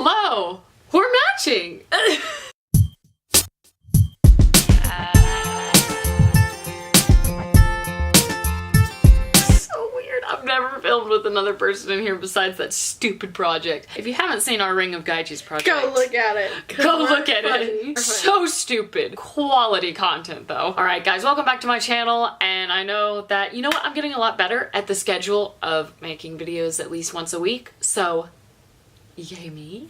Hello! We're matching! So weird. I've never filmed with another person in here besides that stupid project. If you haven't seen our Ring of Gaiji's project, Go look at it. Go look at it. So stupid. Quality content though. Alright guys, welcome back to my channel, and I know that, you know what, I'm getting a lot better at the schedule of making videos at least once a week, so yay me.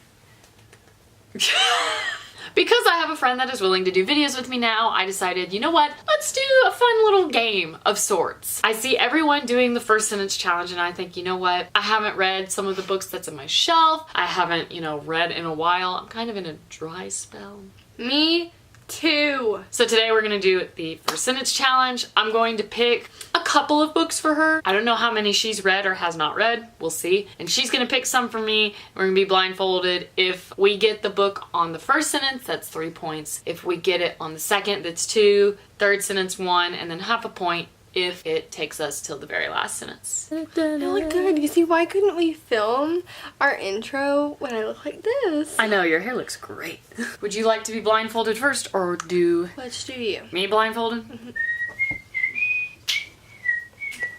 Because I have a friend that is willing to do videos with me now, I decided, you know what, let's do a fun little game of sorts. I see everyone doing the first sentence challenge and I think, you know what, I haven't read some of the books that's on my shelf. I haven't, you know, read in a while. I'm kind of in a dry spell. Me too. So today we're gonna do the first sentence challenge. I'm going to pick a couple of books for her. I don't know how many she's read or has not read. We'll see. And she's gonna pick some for me. We're gonna be blindfolded. If we get the book on the first sentence, that's 3 points. If we get it on the second, that's 2. Third sentence, 1, and then half a point if it takes us till the very last sentence. I look good. You see, why couldn't we film our intro when I look like this? I know, your hair looks great. Would you like to be blindfolded first or do Let's do you. me blindfolded?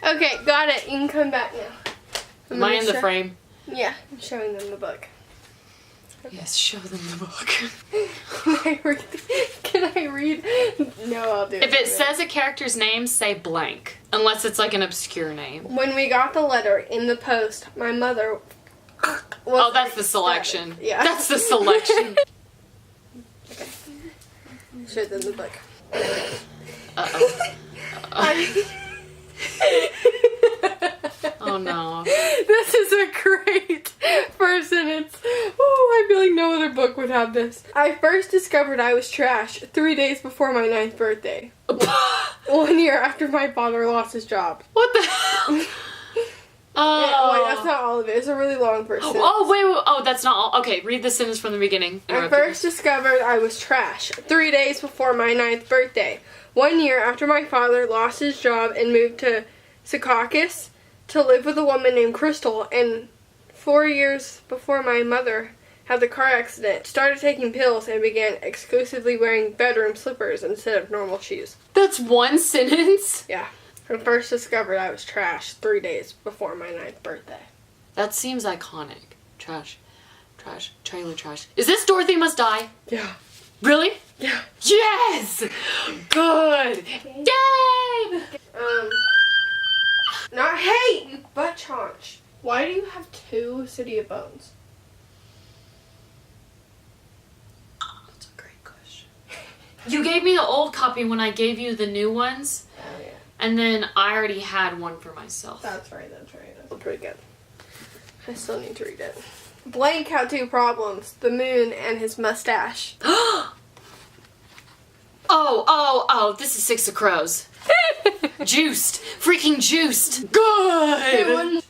Okay, got it. You can come back now. Am I in the frame? Yeah, I'm showing them the book. Yes, show them the book. Can I read? No, I'll do it. If it says a character's name, say blank. Unless it's like an obscure name. When we got the letter in the post, my mother was Oh, that's the selection. Yeah. That's the selection. Okay. Show them the book. Uh-oh. Oh no. This is a great first sentence. Oh, I feel like no other book would have this. I first discovered I was trash 3 days before my 9th birthday. 1 year after my father lost his job. What the hell? Yeah, oh wait, that's not all of it. It's a really long first sentence. Oh, wait. Oh, that's not all. Okay, read the sentence from the beginning. I first discovered I was trash 3 days before my 9th birthday. 1 year after my father lost his job and moved to Secaucus to live with a woman named Crystal, and 4 years before my mother had the car accident, started taking pills and began exclusively wearing bedroom slippers instead of normal shoes. That's one sentence? Yeah. I first discovered I was trash 3 days before my 9th birthday. That seems iconic. Trash. Trash. Trailer trash. Is this Dorothy Must Die? Yeah. Really? Yeah. Yes! Good! Yay! Not hate, you butt chaunch. Why do you have 2 City of Bones? That's a great question. You gave me the old copy when I gave you the new ones. Oh, yeah. And then I already had one for myself. That's right. That's pretty good. I still need to read it. Blank had 2 problems. The moon and his mustache. Oh, this is Six of Crows. Juiced. Freaking juiced. Good!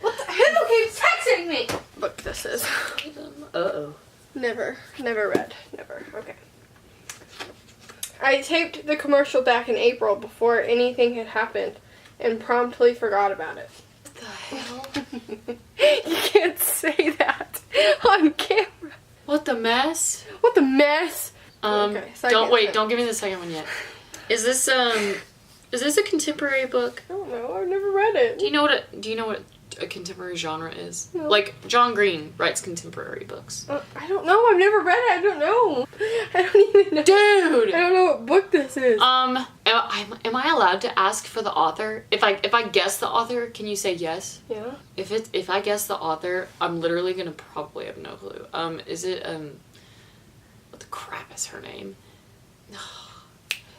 What the? Who keeps texting me? Look, this is. Uh-oh. Never read. Never. Okay. I taped the commercial back in April before anything had happened and promptly forgot about it. What the hell? You can't say that on camera. What the mess? What the mess? Okay, don't give me the second one yet. Is this a contemporary book? I don't know. I've never read it. Do you know what a contemporary genre is? No. Like John Green writes contemporary books. I don't know. I've never read it. I don't know. I don't even know. Dude! I don't know what book this is. Am I allowed to ask for the author? If I guess the author, can you say yes? Yeah. If I guess the author, I'm literally gonna probably have no clue. Is it what the crap is her name?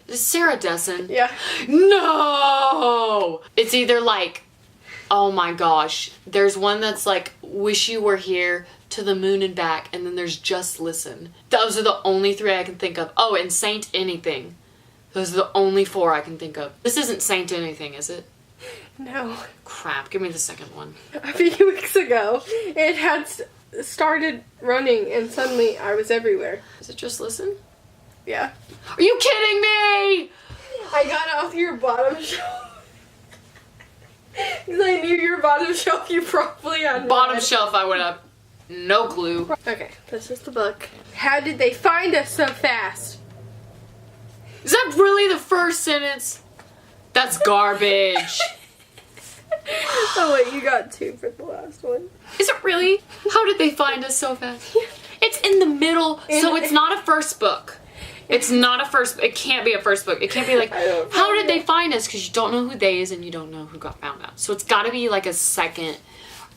Is it Sarah Dessen? Yeah. No! It's either like, oh my gosh, there's one that's like Wish You Were Here, To the Moon and Back, and then there's Just Listen. Those are the only 3 I can think of. Oh, and Saint Anything. Those are the only 4 I can think of. This isn't Saint Anything, is it? No. Crap, give me the second one. A few weeks ago, it had started running and suddenly I was everywhere. Is it Just Listen? Yeah. Are you kidding me? I got off your bottom shelf. Because I knew your bottom shelf you probably had. Bottom shelf, I would have no clue. Okay, this is the book. How did they find us so fast? Is that really the first sentence? That's garbage. Oh wait, you got 2 for the last one. Is it really? How did they find us so fast? It's in the middle, so it's not a first book. It's not a first, it can't be a first book. It can't be like, how did they find us? Because you don't know who they is and you don't know who got found out. So it's got to be like a second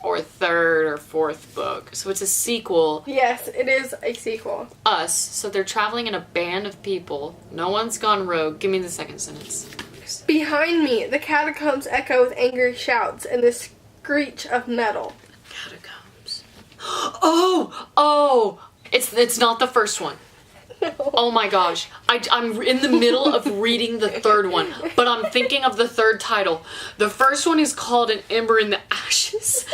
or third or fourth book. So it's a sequel. Yes, it is a sequel. Us. So they're traveling in a band of people. No one's gone rogue. Give me the second sentence. Behind me, the catacombs echo with angry shouts and the screech of metal. Catacombs. Oh! It's not the first one. Oh my gosh. I'm in the middle of reading the third one, but I'm thinking of the third title. The first one is called An Ember in the Ashes.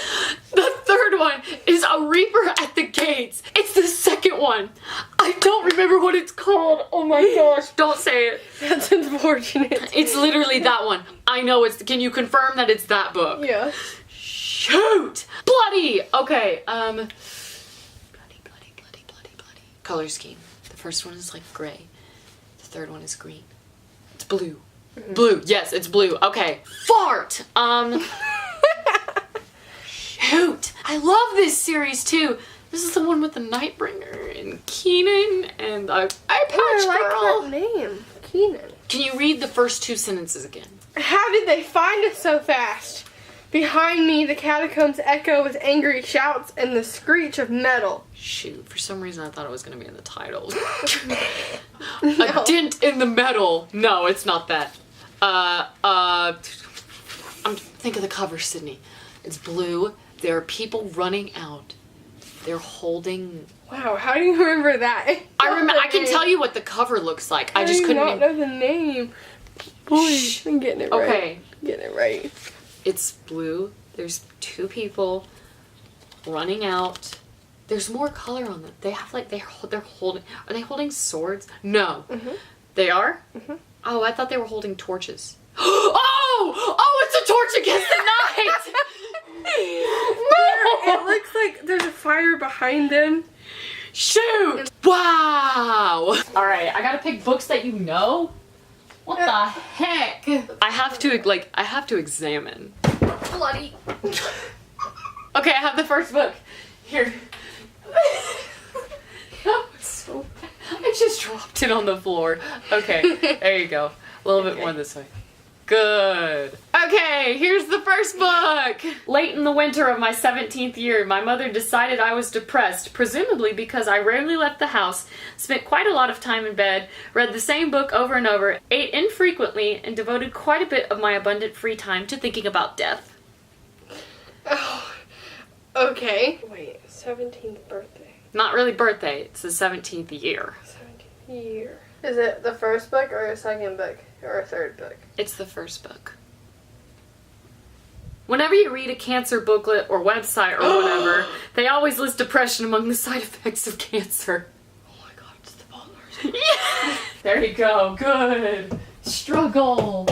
The third one is A Reaper at the Gates. It's the second one. I don't remember what it's called. Oh my gosh. Don't say it. That's unfortunate. It's literally that one. I know it's, can you confirm that it's that book? Yeah. Shoot! Bloody! Okay, bloody. Color scheme. The first one is like gray. The third one is green. It's blue. Mm-hmm. Blue. Yes, it's blue. Okay. Fart! Shoot! I love this series too. This is the one with the Nightbringer and Keenan and Eye Patch I Girl. like that name. Keenan. Can you read the first 2 sentences again? How did they find us so fast? Behind me, the catacombs echo with angry shouts and the screech of metal. Shoot, for some reason I thought it was going to be in the title. No. A dent in the metal. No, it's not that. Think of the cover, Sydney. It's blue. There are people running out. They're holding... Wow, how do you remember that? I can tell you what the cover looks like. I just couldn't... not know the name. Boy, I'm getting it right. Okay. Getting it right. It's blue. There's 2 people running out. There's more color on them. They have like they're holding. Are they holding swords? No. Mm-hmm. They are. Mm-hmm. Oh, I thought they were holding torches. Oh, it's a torch against the night. It looks like there's a fire behind them. Shoot! Wow. All right, I gotta pick books that you know. What the heck? I have to examine. Bloody. Okay, I have the first book. Here. That was so bad. I just dropped it on the floor. Okay, there you go. A little bit more this way. Good. Okay, here's the first book. Late in the winter of my 17th year, my mother decided I was depressed, presumably because I rarely left the house, spent quite a lot of time in bed, read the same book over and over, ate infrequently, and devoted quite a bit of my abundant free time to thinking about death. Oh, okay. Wait, 17th birthday. Not really birthday, it's the 17th year. 17th year. Is it the first book or a second book or a third book? It's the first book. Whenever you read a cancer booklet or website or whatever, they always list depression among the side effects of cancer. Oh my god, it's the bottlers. Yeah! There you go. Good. Struggle.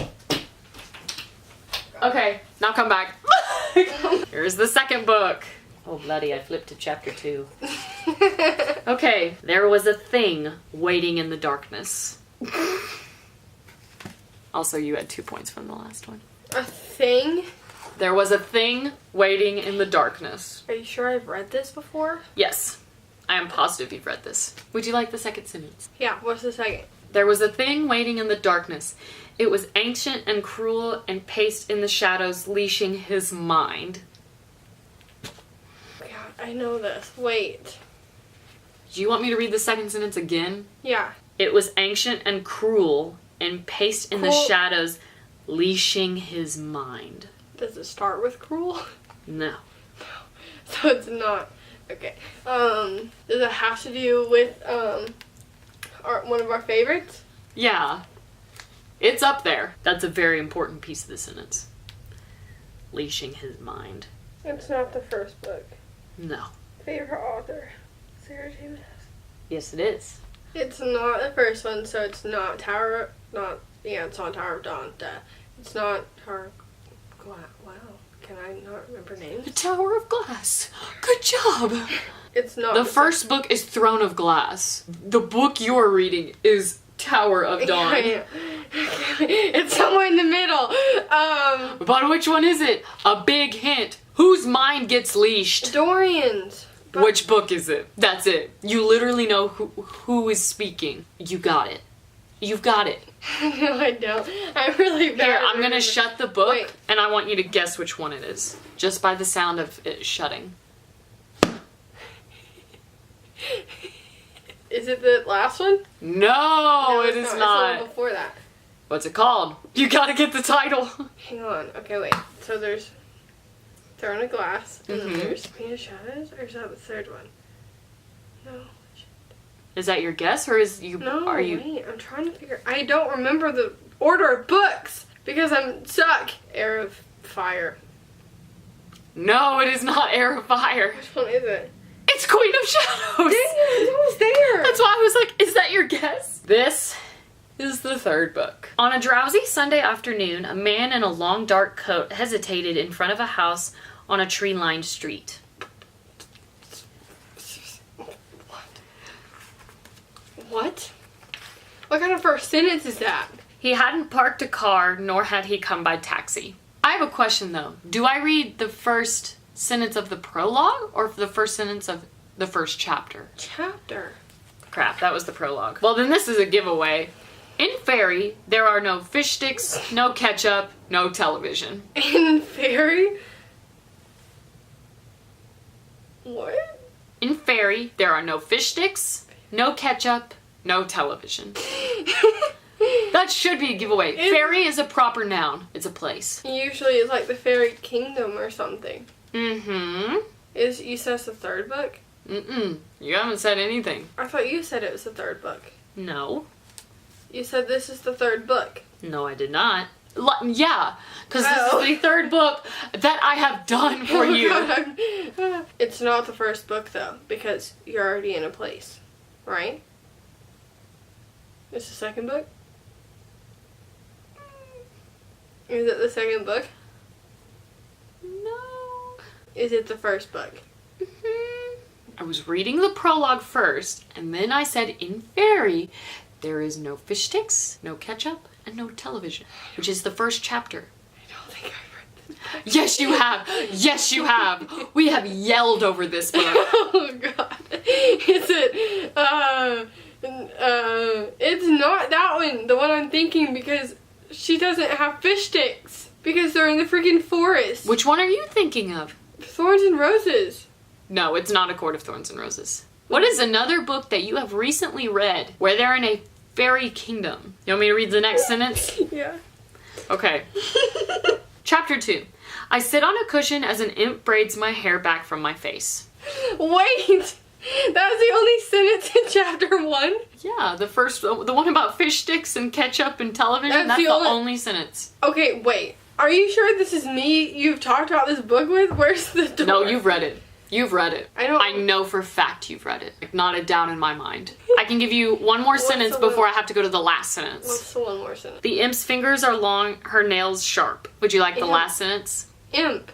Okay, now come back. Here's the second book. Oh, bloody, I flipped to chapter 2. Okay, there was a thing waiting in the darkness. Also, you had 2 points from the last one. A thing? There was a thing waiting in the darkness. Are you sure I've read this before? Yes, I am positive you've read this. Would you like the second sentence? Yeah, what's the second? There was a thing waiting in the darkness. It was ancient and cruel and paced in the shadows, leashing his mind. God, I know this. Wait. Do you want me to read the second sentence again? Yeah. It was ancient and cruel and paced in the shadows, leashing his mind. Does it start with cruel? No. So it's not. Okay. Does it have to do with one of our favorites? Yeah. It's up there. That's a very important piece of the sentence. Leashing his mind. It's not the first book. No. Favorite author? Sarah J. Maas. Yes, it is. It's not the first one, so it's not it's on Tower of Dawn. Duh. It's not Tower. Wow. Can I not remember names? The Tower of Glass. Good job. It's not. The first book is Throne of Glass. The book you're reading is Tower of Dawn. Yeah. It's somewhere in the middle. But which one is it? A big hint. Whose mind gets leashed? Dorian's. Which book is it? That's it. You literally know who is speaking. You got it. You've got it. No, I don't. I'm really bad. Here, I'm gonna shut the book, Wait. and I want you to guess which one it is. Just by the sound of it shutting. Is it the last one? No, it it's is It's not. the one before that. What's it called? You gotta get the title. Hang on. Okay, wait. So there's Throne of Glass, and then Mhm. there's Queen of Shadows, or is that the third one? No. Is that your guess, or is you? No, Are you? wait. I'm trying to figure. I don't remember the order of books because I'm stuck. Heir of Fire. No, it is not Heir of Fire. Which one is it? It's Queen of Shadows. Dang it! It's almost there. That's why I was like, is that your guess? This is the third book. On a drowsy Sunday afternoon, a man in a long dark coat hesitated in front of a house on a tree-lined street. What? What kind of first sentence is that? He hadn't parked a car, nor had he come by taxi. I have a question though. Do I read the first sentence of the prologue or the first sentence of the first chapter? Chapter. Crap, that was the prologue. Well, then this is a giveaway. In Fairy, there are no fish sticks, no ketchup, no television. In Fairy? What? In Fairy, there are no fish sticks, no ketchup, no television. That should be a giveaway. Fairy is a proper noun. It's a place. Usually it's like the Fairy Kingdom or something. Mm-hmm. You said it's the third book? Mm-mm. You haven't said anything. I thought you said it was the third book. No. You said this is the third book. No, I did not. Yeah, because Oh. this is the third book that I have done for you. God. It's not the first book though, because you're already in a place, right? It's the second book? Is it the second book? No. Is it the first book? Mhm. I was reading the prologue first, and then I said in Fairy, there is no fish sticks, no ketchup, and no television, which is the first chapter. I don't think I've read this book. Yes, you have. Yes, you have. We have yelled over this book. Oh god. Is it it's not that one, the one I'm thinking, because she doesn't have fish sticks. Because they're in the freaking forest. Which one are you thinking of? Thorns and Roses. No, it's not A Court of Thorns and Roses. What is another book that you have recently read where they're in a fairy kingdom? You want me to read the next sentence? Yeah. Okay. Chapter 2. I sit on a cushion as an imp braids my hair back from my face. Wait! That was the only sentence in chapter 1? Yeah, the one about fish sticks and ketchup and television, that's the only sentence. Okay, wait. Are you sure this is me you've talked about this book with? Where's the door? No, you've read it. You've read it. I know for a fact you've read it. Like, not a doubt in my mind. I can give you one more sentence the one- before I have to go to the last sentence. What's the one more sentence? The imp's fingers are long, her nails sharp. Would you like the Imp. last sentence? Imp.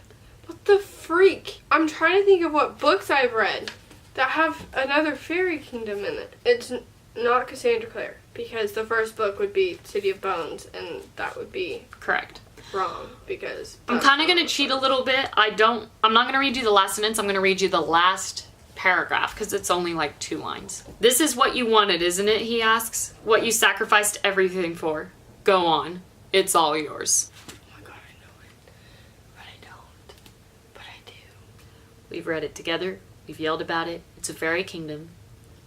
What the freak? I'm trying to think of what books I've read that have another fairy kingdom in it. It's not Cassandra Clare, because the first book would be City of Bones, and that would be Correct. wrong, because... I'm kind of going to cheat a little bit. I'm not going to read you the last sentence. I'm going to read you the last paragraph, because it's only like 2 lines. This is what you wanted, isn't it? He asks. What you sacrificed everything for. Go on. It's all yours. Oh my god, I know it. But I don't. But I do. We've read it together. We've yelled about it. It's a fairy kingdom.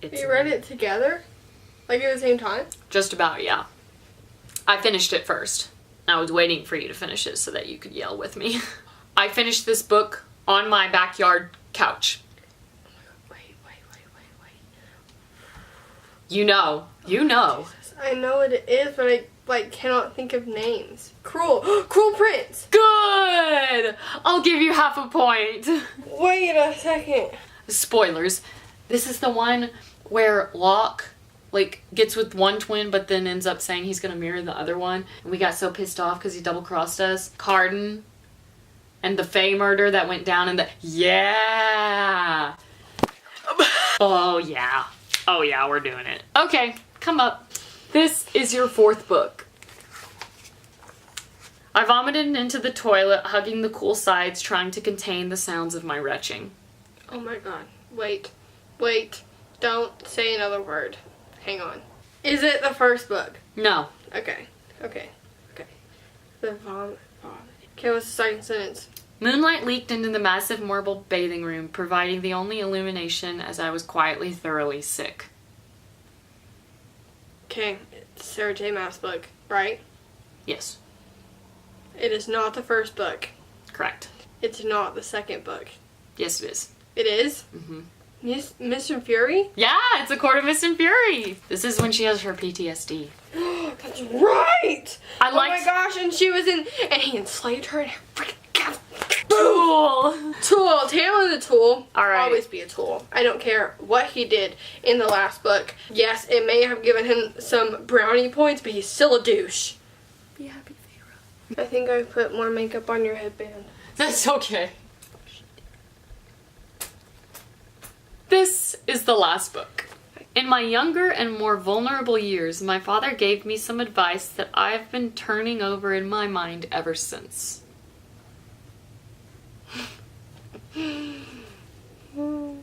You read it together? Like at the same time? Just about, yeah. I finished it first. I was waiting for you to finish it so that you could yell with me. I finished this book on my backyard couch. Wait. You know. Jesus, I know what it is, but I cannot think of names. Cruel Prince! Good! I'll give you half a point. Wait a second. Spoilers. This is the one where Locke gets with one twin but then ends up saying he's gonna marry the other one, and we got so pissed off because he double-crossed us. Carden. and the Faye murder that went down in the... Yeah! Oh, yeah. Oh, yeah, we're doing it. Okay, come up. This is your 4th book. I vomited into the toilet, hugging the cool sides, trying to contain the sounds of my retching. Oh my god. Wait. Don't say another word. Hang on. Is it the 1st book? No. Okay. The vomit. Okay, what's the 2nd sentence? Moonlight leaked into the massive marble bathing room, providing the only illumination as I was quietly, thoroughly sick. Okay, it's Sarah J. Maas book, right? Yes. It is not the 1st book. Correct. It's not the 2nd book. Yes, it is. It is? Mm-hmm. Mist and Fury? Yeah, it's A Court of Mist and Fury. This is when she has her PTSD. That's right! I Oh liked... my gosh, and she was in... And he enslaved her and freaking... Tool! Tool. Taylor the Tool. All right. Always be a tool. I don't care what he did in the last book. Yes, it may have given him some brownie points, but he's still a douche. Be happy, Pharaoh. I think I put more makeup on your headband. That's okay. This is the last book. In my younger and more vulnerable years, my father gave me some advice that I've been turning over in my mind ever since. In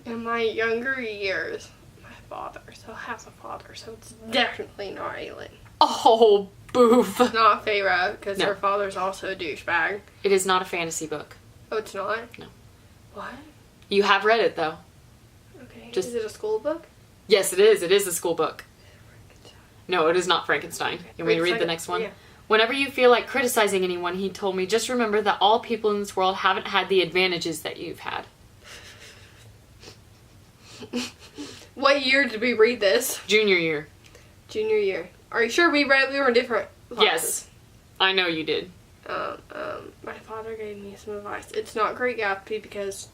my younger years, my father has a father, so it's definitely not Aelin. Oh, boof. Not Feyre, because No. her father's also a douchebag. It is not a fantasy book. Oh, it's not? No. What? You have read it, though. Okay. Just- Is it a school book? Yes, it is. It is a school book. No, it is not Frankenstein. You want me to read the next one? Yeah. Whenever you feel like criticizing anyone, he told me, just remember that all people in this world haven't had the advantages that you've had. What year did we read this? Junior year. Junior year. Are you sure we were in different classes? Yes. I know you did. My father gave me some advice. It's not Great Gatsby because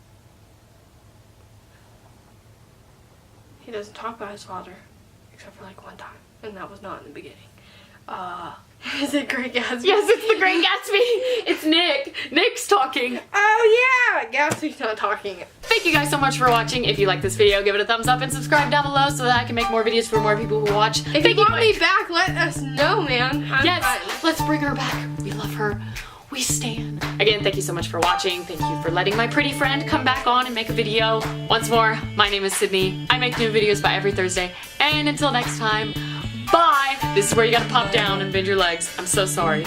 he doesn't talk about his father except for like one time, and that was not in the beginning. Is it Great Gatsby? Yes, it's the Great Gatsby. It's Nick. Nick's talking. Oh yeah, Gatsby's not talking. Thank you guys so much for watching. If you like this video, give it a thumbs up and subscribe down below so that I can make more videos for more people who watch. If you want me back, let us know, man. Yes, let's bring her back. We love her. We stan. Again, thank you so much for watching. Thank you for letting my pretty friend come back on and make a video. Once more, my name is Sydney. I make new videos by every Thursday. And until next time, bye. This is where you gotta pop down and bend your legs. I'm so sorry.